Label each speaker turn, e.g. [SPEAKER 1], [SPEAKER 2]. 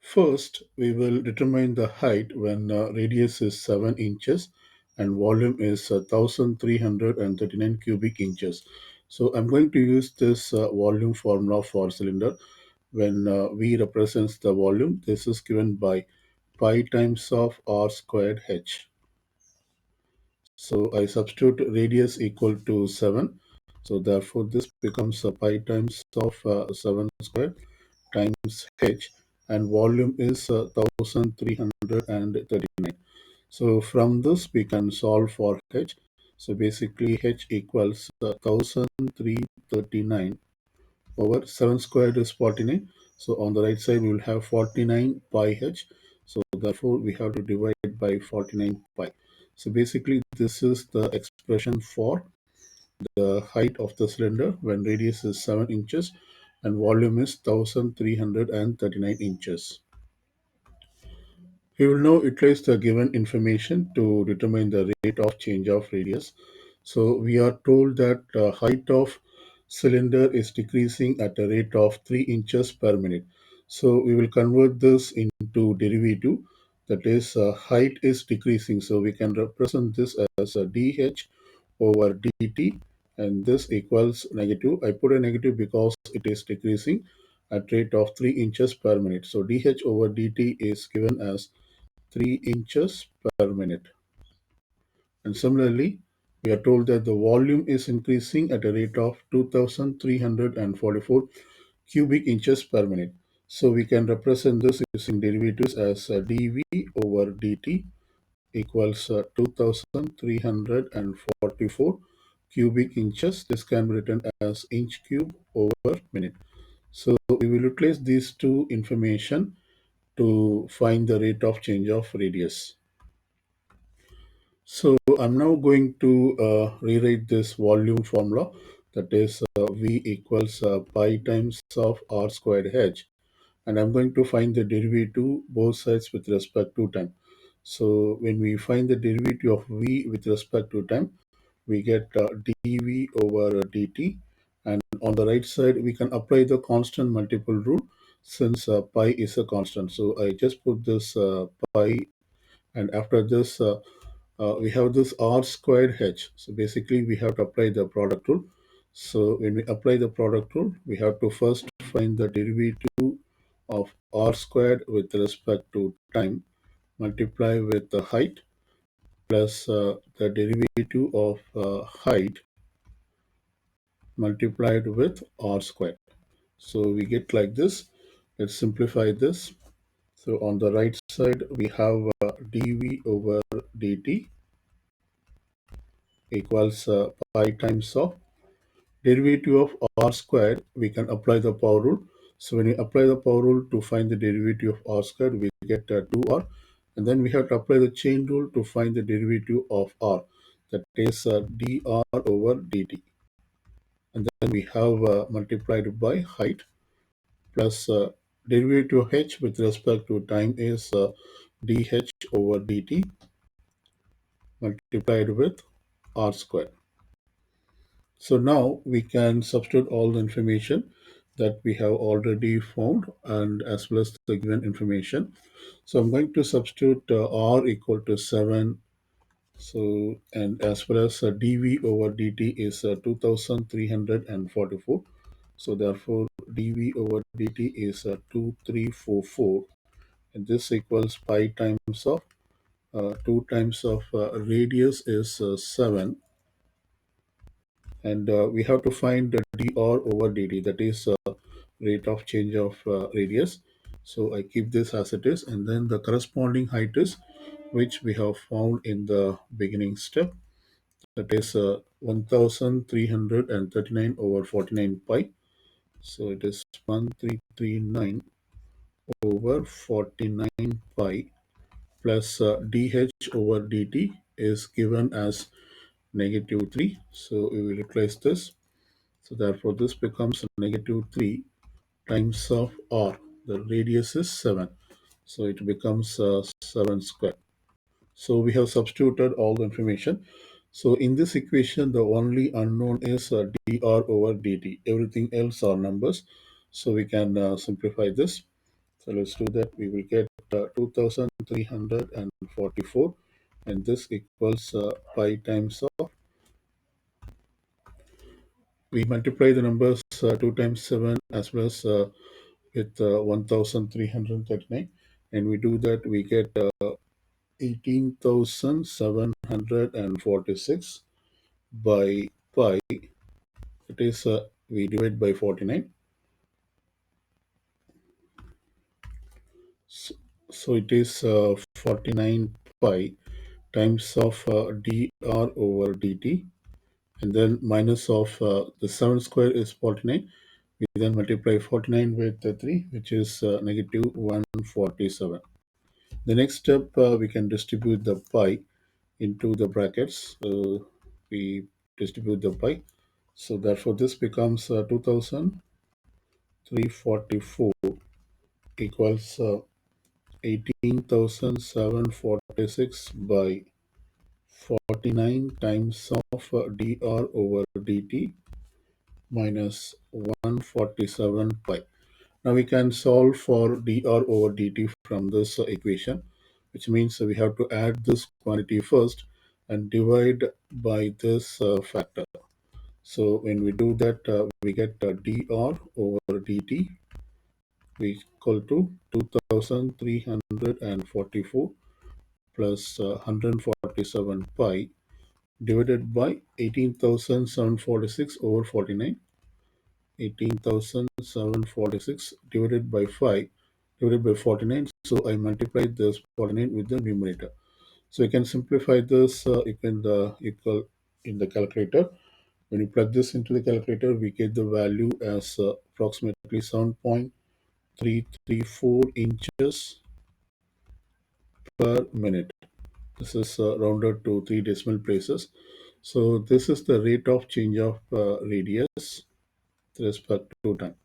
[SPEAKER 1] First, we will determine the height when radius is 7 inches and volume is 1339 cubic inches. So I'm going to use this volume formula for cylinder. When V represents the volume, this is given by pi times of r squared h. So I substitute radius equal to 7. So therefore this becomes pi times of 7 squared times h, and volume is 1339. So from this we can solve for h. So basically h equals 1339 over 7 squared is 49. So on the right side we will have 49 pi h. So therefore we have to divide by 49 pi. So basically this is the expression for the height of the cylinder when radius is 7 inches and volume is 1339 inches. We will now utilize the given information to determine the rate of change of radius. So we are told that the height of cylinder is decreasing at a rate of 3 inches per minute. So we will convert this into derivative, that is height is decreasing. So we can represent this as a dh over dt, and this equals negative. I put a negative because it is decreasing at rate of 3 inches per minute. So dh over dt is given as 3 inches per minute. And similarly, we are told that the volume is increasing at a rate of 2344 cubic inches per minute. So we can represent this using derivatives as dV over dt equals 2344 cubic inches. This can be written as inch cube over minute. So we will replace these two information to find the rate of change of radius. So I'm now going to rewrite this volume formula, that is V equals pi times of r squared h, and I'm going to find the derivative both sides with respect to time. So when we find the derivative of V with respect to time, we get dV over dt, and on the right side we can apply the constant multiple rule since pi is a constant. So I just put this pi, and after this we have this r squared h. So basically we have to apply the product rule. So when we apply the product rule, we have to first find the derivative of r squared with respect to time, multiply with the height, plus the derivative of height multiplied with r squared. So we get like this. Let's simplify this. So on the right side we have dv over dt equals pi times of derivative of r squared. We can apply the power rule. So when we apply the power rule to find the derivative of r squared, we get 2r, and then we have to apply the chain rule to find the derivative of r, that is dr over dt, and then we have multiplied by height, plus derivative of h with respect to time is dh over dt multiplied with r squared. So now we can substitute all the information that we have already found and as well as the given information. So I'm going to substitute r equal to 7. So and as well as dv over dt is 2344. So therefore dv over dt is 2344, and this equals pi times of 2 times of radius is 7, and we have to find the dr over dt, that is rate of change of radius. So I keep this as it is, and then the corresponding height is which we have found in the beginning step, that is 1339 over 49 pi. So it is 1339 over 49 pi, plus dh over dt is given as negative 3. So we will replace this. So therefore this becomes negative 3 times of r. The radius is 7. So it becomes 7 square. So we have substituted all the information. So in this equation, the only unknown is dr over dt. Everything else are numbers. So we can simplify this. So let's do that. We will get 2344, and this equals pi times of, we multiply the numbers 2 times 7 as well as with 1339, and we do that, we get 18,746 by pi. It is we divide by 49. So, so it is 49 pi times of dr over dt, and then minus of the 7 square is 49. We then multiply 49 with 3, which is negative 147. The next step, we can distribute the pi into the brackets. We distribute the pi. So therefore, this becomes 2344 equals 18,746 by 49 times of dr over dt minus 147 pi. Now we can solve for dr over dt from this equation, which means we have to add this quantity first and divide by this factor. So when we do that, we get dr over dt equal to 2344 plus 147 pi divided by 18,746 over 49. 18,746 divided by 5 divided by 49. So I multiplied this 49 with the numerator. So you can simplify this equal in the calculator. When you plug this into the calculator, we get the value as approximately 7.334 inches per minute. This is rounded to 3 decimal places. So this is the rate of change of radius with respect to time.